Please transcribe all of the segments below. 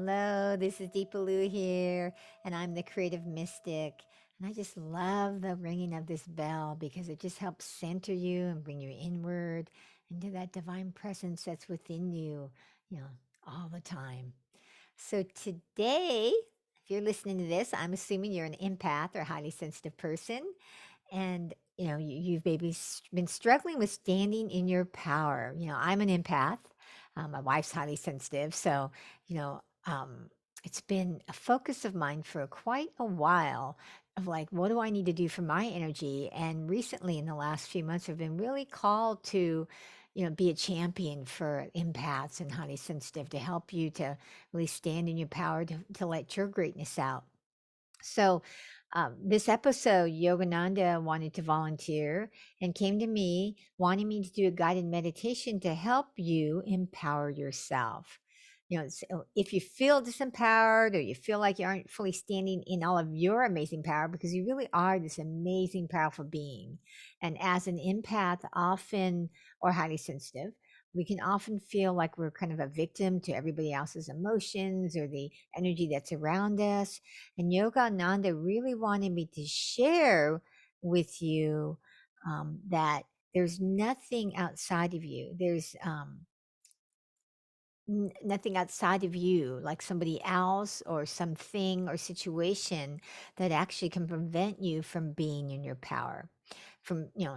Hello, this is Deepa Lou here, and I'm the creative mystic. And I just love the ringing of this bell because it just helps center you and bring you inward into that divine presence that's within you, you know, all the time. So today, if you're listening to this, I'm assuming you're an empath or highly sensitive person, and you've maybe been struggling with standing in your power. I'm an empath. My wife's highly sensitive, so you know it's been a focus of mine for quite a while, of like, what do I need to do for my energy? And recently, in the last few months, I've been really called to be a champion for empaths and highly sensitive, to help you to really stand in your power, to let your greatness out. So, this episode, Yogananda wanted to volunteer and came to me wanting me to do a guided meditation to help you empower yourself. So if you feel disempowered, or you feel like you aren't fully standing in all of your amazing power, because you really are this amazing, powerful being. And as an empath, often, or highly sensitive, we can often feel like we're kind of a victim to everybody else's emotions or the energy that's around us. And Yogananda really wanted me to share with you that there's nothing outside of you. There's nothing outside of you, like somebody else or something or situation, that actually can prevent you from being in your power.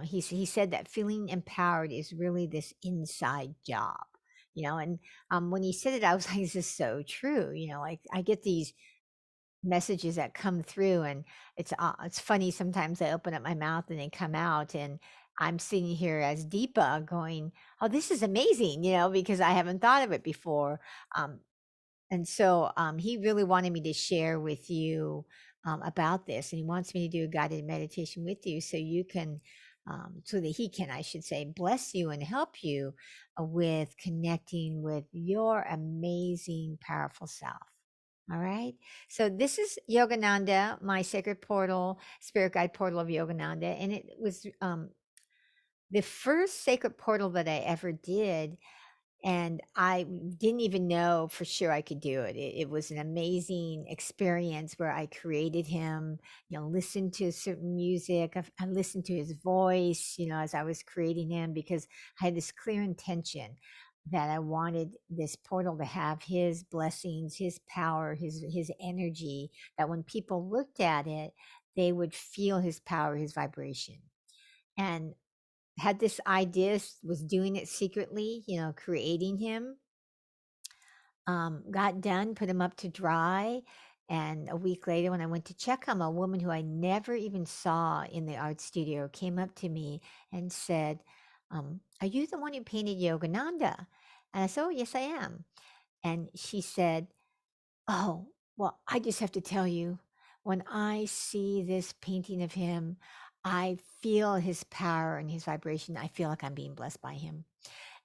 He said that feeling empowered is really this inside job. And when he said it, I was like, this is so true. Like, I get these messages that come through, and it's funny, sometimes I open up my mouth and they come out, and I'm sitting here as Deepa going, oh, this is amazing, because I haven't thought of it before. And so he really wanted me to share with you about this, and he wants me to do a guided meditation with you, so you can so that he can, I should say, bless you and help you with connecting with your amazing, powerful self. All right. So this is Yogananda, my sacred portal, spirit guide portal of Yogananda. And it was the first sacred portal that I ever did. And I didn't even know for sure I could do it. It was an amazing experience where I created him, listened to certain music. I listened to his voice, as I was creating him, because I had this clear intention that I wanted this portal to have his blessings, his power, his energy, that when people looked at it, they would feel his power, his vibration. And had this idea, was doing it secretly, creating him. Got done, put him up to dry. And a week later, when I went to check him, a woman who I never even saw in the art studio came up to me and said, are you the one who painted Yogananda? And I said, oh, yes, I am. And she said, oh, well, I just have to tell you, when I see this painting of him, I feel his power and his vibration. I feel like I'm being blessed by him.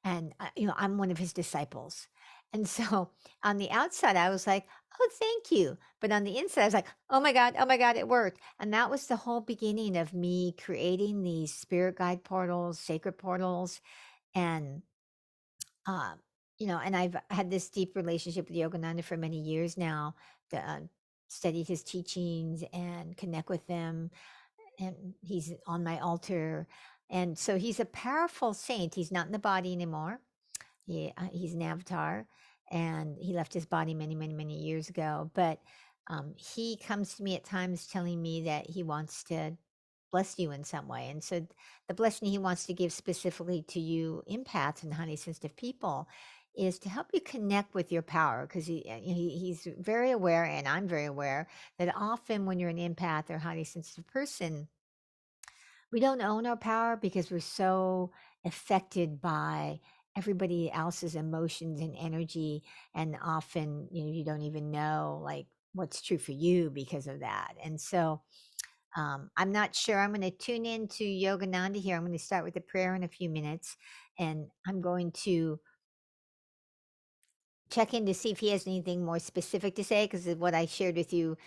And, I'm one of his disciples. And so on the outside, I was like, oh, thank you. But on the inside, I was like, oh my God, it worked. And that was the whole beginning of me creating these spirit guide portals, sacred portals. And uh, and I've had this deep relationship with Yogananda for many years now, studied his teachings and connect with them. And he's on my altar. And so he's a powerful saint. He's not in the body anymore. He's an avatar, and he left his body many, many, many years ago. But he comes to me at times telling me that he wants to bless you in some way. And so the blessing he wants to give specifically to you empaths and highly sensitive people is to help you connect with your power, because he's very aware, and I'm very aware, that often when you're an empath or highly sensitive person, we don't own our power because we're so affected by everybody else's emotions and energy. And often, you don't even know, like, what's true for you because of that. And so I'm not sure. I'm going to tune in to Yogananda here. I'm going to start with a prayer in a few minutes, and I'm going to check in to see if he has anything more specific to say, because what I shared with you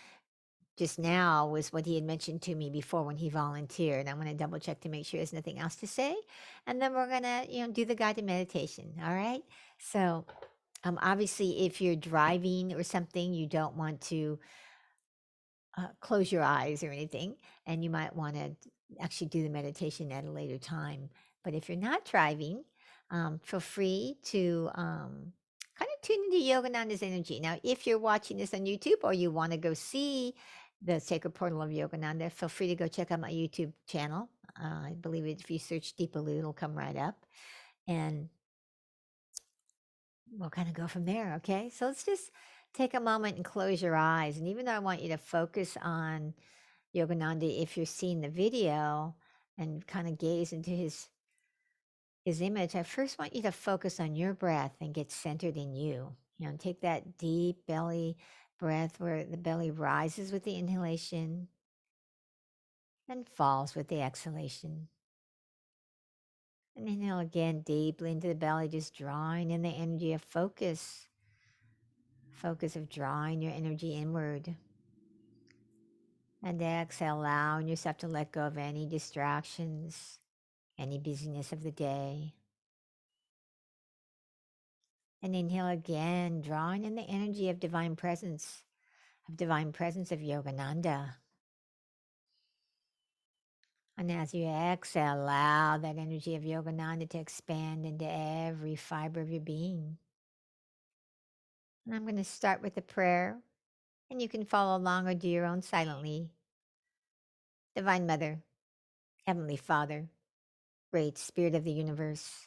just now was what he had mentioned to me before when he volunteered. I'm going to double check to make sure there's nothing else to say. And then we're going to, do the guided meditation. All right. So Obviously, if you're driving or something, you don't want to close your eyes or anything, and you might want to actually do the meditation at a later time. But if you're not driving, feel free to kind of tune into Yogananda's energy. Now, if you're watching this on YouTube or you want to go see the Sacred Portal of Yogananda, feel free to go check out my YouTube channel. I believe if you search Deepalu, it'll come right up. And we'll kind of go from there. Okay. So let's just take a moment and close your eyes. And even though I want you to focus on Yogananda, if you're seeing the video and kind of gaze into his image, I first want you to focus on your breath and get centered in you. You know, take that deep belly breath where the belly rises with the inhalation and falls with the exhalation. And inhale again deeply into the belly, just drawing in the energy of focus. Focus of drawing your energy inward. And exhale, allowing yourself to let go of any distractions, any busyness of the day. And inhale again, drawing in the energy of divine presence of Yogananda. And as you exhale, allow that energy of Yogananda to expand into every fiber of your being. And I'm going to start with a prayer, and you can follow along or do your own silently. Divine Mother, Heavenly Father, Great Spirit of the Universe,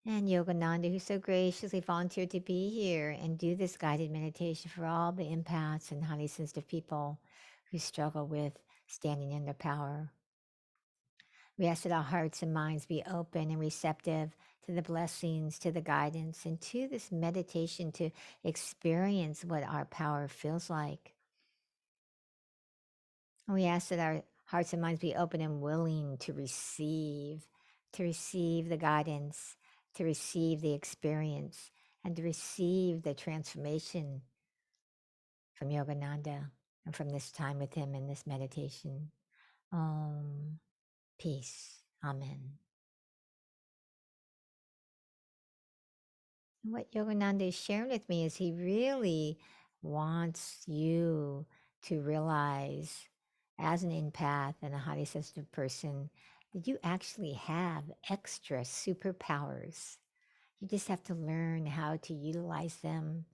and Yogananda, who so graciously volunteered to be here and do this guided meditation for all the empaths and highly sensitive people who struggle with standing in their power. We ask that our hearts and minds be open and receptive to the blessings, to the guidance, and to this meditation to experience what our power feels like. And we ask that our hearts and minds be open and willing to receive the guidance, to receive the experience, and to receive the transformation from Yogananda and from this time with him in this meditation. Peace. Amen. And what Yogananda is sharing with me is he really wants you to realize, as an empath and a highly sensitive person, that you actually have extra superpowers. You just have to learn how to utilize them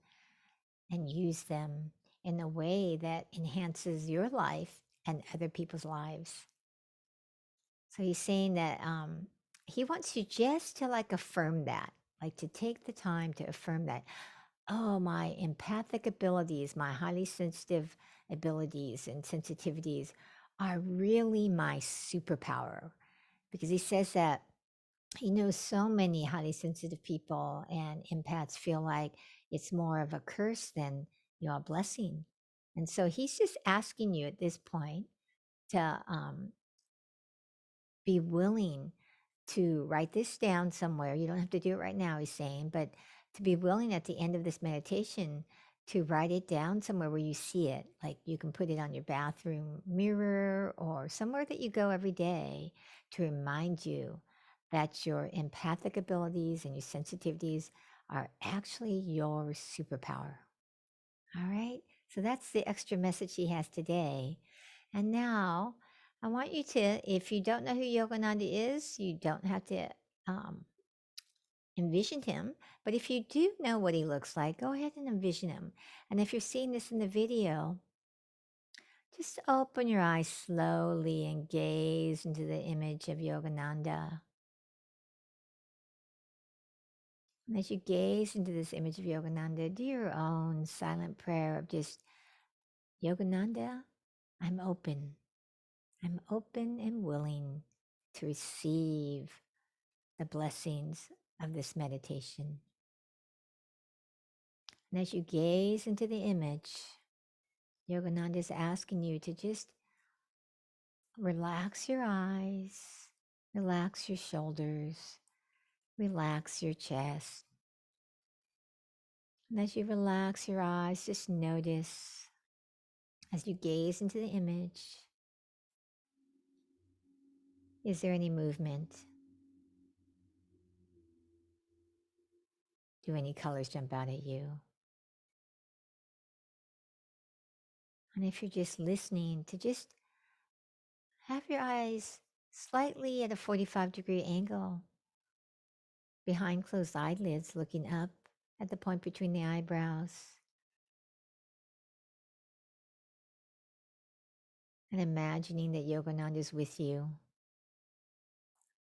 and use them in a way that enhances your life and other people's lives. So he's saying that he wants you just to like affirm that, like to take the time to affirm that. Oh, my empathic abilities, my highly sensitive abilities and sensitivities are really my superpower. Because he says that he knows so many highly sensitive people and empaths feel like it's more of a curse than, a blessing. And so he's just asking you at this point to be willing to write this down somewhere. You don't have to do it right now, he's saying, but to be willing at the end of this meditation to write it down somewhere where you see it. Like you can put it on your bathroom mirror or somewhere that you go every day to remind you that your empathic abilities and your sensitivities are actually your superpower. All right. So that's the extra message he has today. And now I want you to, if you don't know who Yogananda is, you don't have to um, envision him. But if you do know what he looks like, go ahead and envision him. And if you're seeing this in the video, just open your eyes slowly and gaze into the image of Yogananda. And as you gaze into this image of Yogananda, do your own silent prayer of just, Yogananda, I'm open. I'm open and willing to receive the blessings of this meditation. And as you gaze into the image, Yogananda is asking you to just relax your eyes, relax your shoulders, relax your chest. And as you relax your eyes, just notice as you gaze into the image, is there any movement? Do any colors jump out at you? And if you're just listening, to just have your eyes slightly at a 45-degree angle behind closed eyelids, looking up at the point between the eyebrows. And imagining that Yogananda is with you.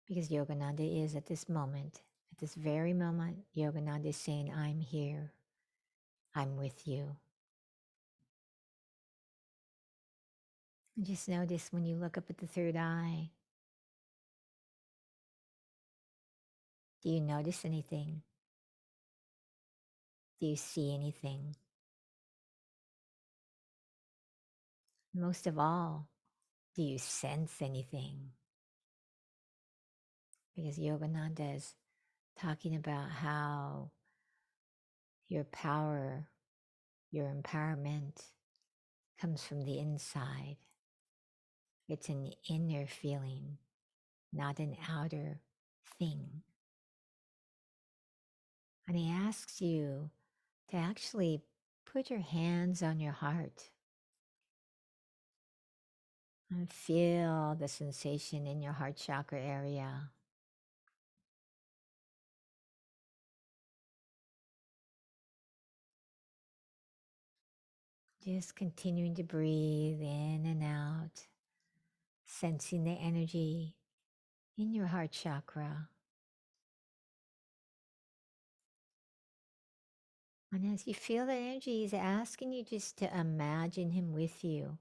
Because Yogananda is at this moment, at this very moment, Yogananda is saying, I'm here. I'm with you. And just notice when you look up at the third eye, do you notice anything? Do you see anything? Most of all, do you sense anything? Because Yogananda is talking about how your power, your empowerment comes from the inside. It's an inner feeling, not an outer thing. And he asks you to actually put your hands on your heart and feel the sensation in your heart chakra area. Just continuing to breathe in and out, sensing the energy in your heart chakra. And as you feel that energy, he's asking you just to imagine him with you,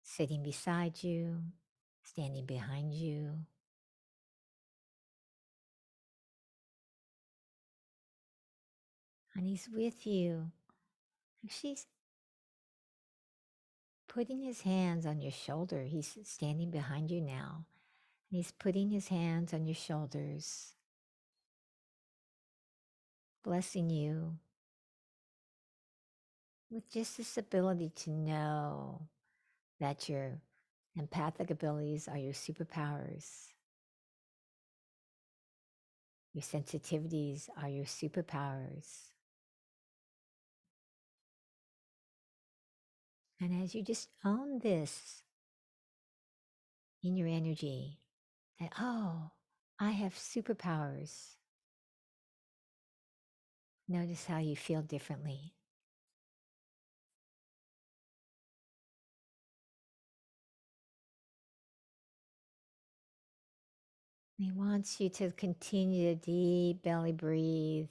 sitting beside you, standing behind you. And he's with you. She's putting his hands on your shoulder. He's standing behind you now. And he's putting his hands on your shoulders, blessing you with just this ability to know that your empathic abilities are your superpowers. Your sensitivities are your superpowers. And as you just own this in your energy, that, oh, I have superpowers. Notice how you feel differently. He wants you to continue to deep belly breathe.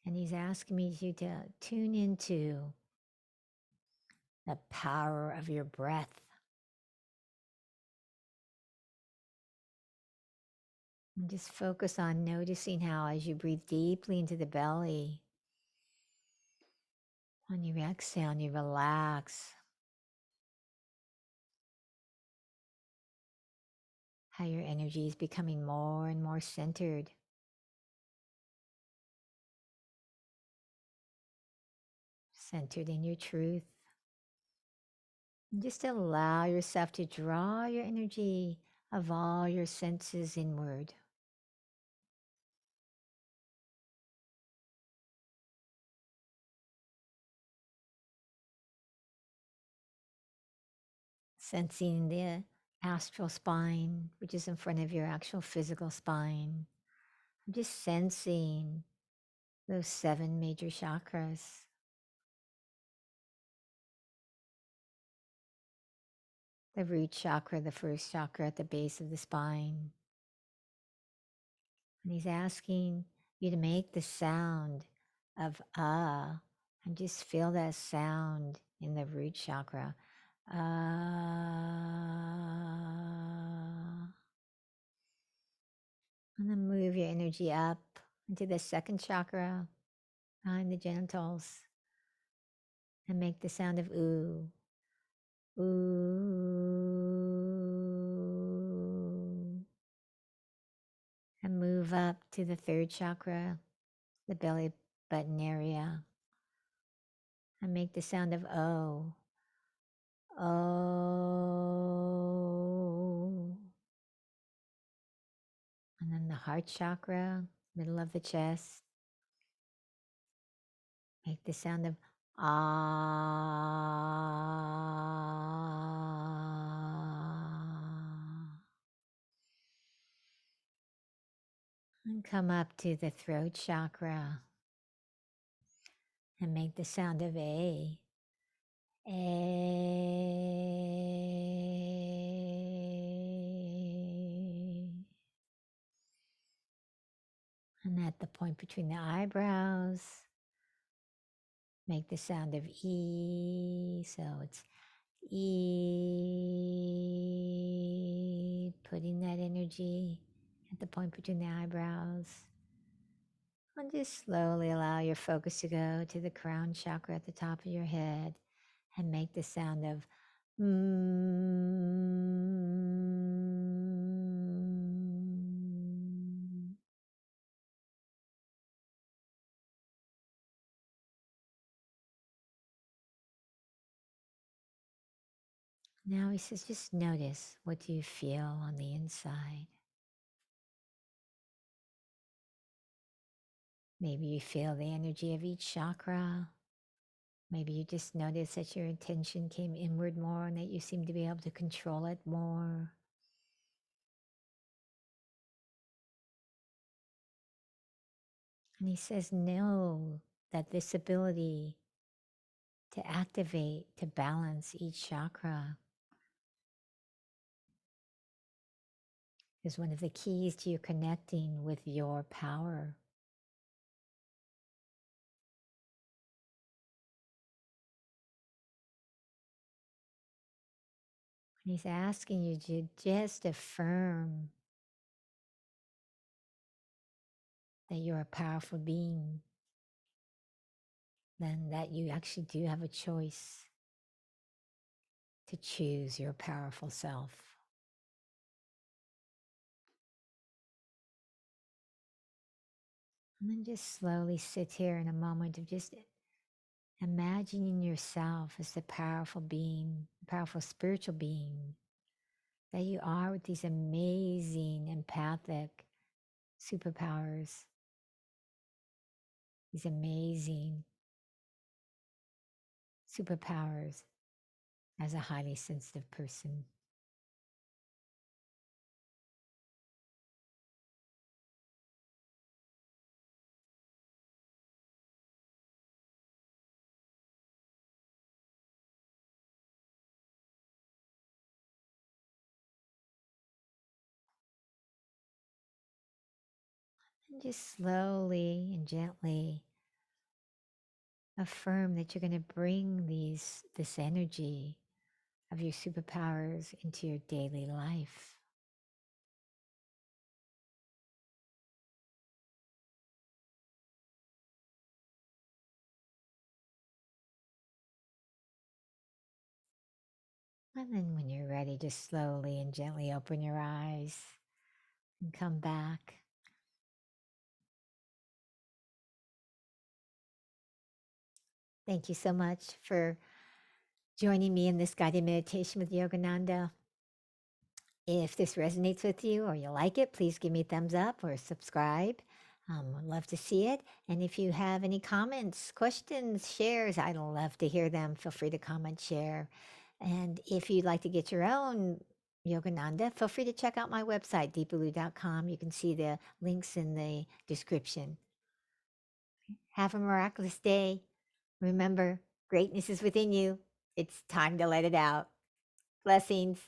And he's asking me to tune into the power of your breath. And just focus on noticing how, as you breathe deeply into the belly, on your exhale, you relax. How your energy is becoming more and more centered. Centered in your truth. And just allow yourself to draw your energy of all your senses inward. Sensing the astral spine, which is in front of your actual physical spine. I'm just sensing those 7 major chakras. The root chakra, the first chakra at the base of the spine. And he's asking you to make the sound of and just feel that sound in the root chakra. And then move your energy up into the second chakra behind the genitals and make the sound of ooh. Ooh. And move up to the third chakra, the belly button area, and make the sound of oh. Oh. And then the heart chakra, middle of the chest. Make the sound of ah. And come up to the throat chakra and make the sound of A. A. And at the point between the eyebrows, make the sound of E. So it's E, putting that energy at the point between the eyebrows. And just slowly allow your focus to go to the crown chakra at the top of your head and make the sound of mm. Now he says, just notice, what do you feel on the inside? Maybe you feel the energy of each chakra. Maybe you just notice that your attention came inward more and that you seem to be able to control it more. And he says, know that this ability to activate, to balance each chakra is one of the keys to you connecting with your power. And he's asking you to just affirm that you're a powerful being, then that you actually do have a choice to choose your powerful self. And then just slowly sit here in a moment of just imagining yourself as the powerful being, powerful spiritual being that you are, with these amazing empathic superpowers, these amazing superpowers as a highly sensitive person. And just slowly and gently affirm that you're going to bring this energy of your superpowers into your daily life. And then when you're ready, just slowly and gently open your eyes and come back. Thank you so much for joining me in this guided meditation with Yogananda. If this resonates with you or you like it, please give me a thumbs up or subscribe. I'd love to see it. And if you have any comments, questions, shares, I'd love to hear them. Feel free to comment, share. And if you'd like to get your own Yogananda, feel free to check out my website, deepalu.com. You can see the links in the description. Have a miraculous day. Remember, greatness is within you. It's time to let it out. Blessings.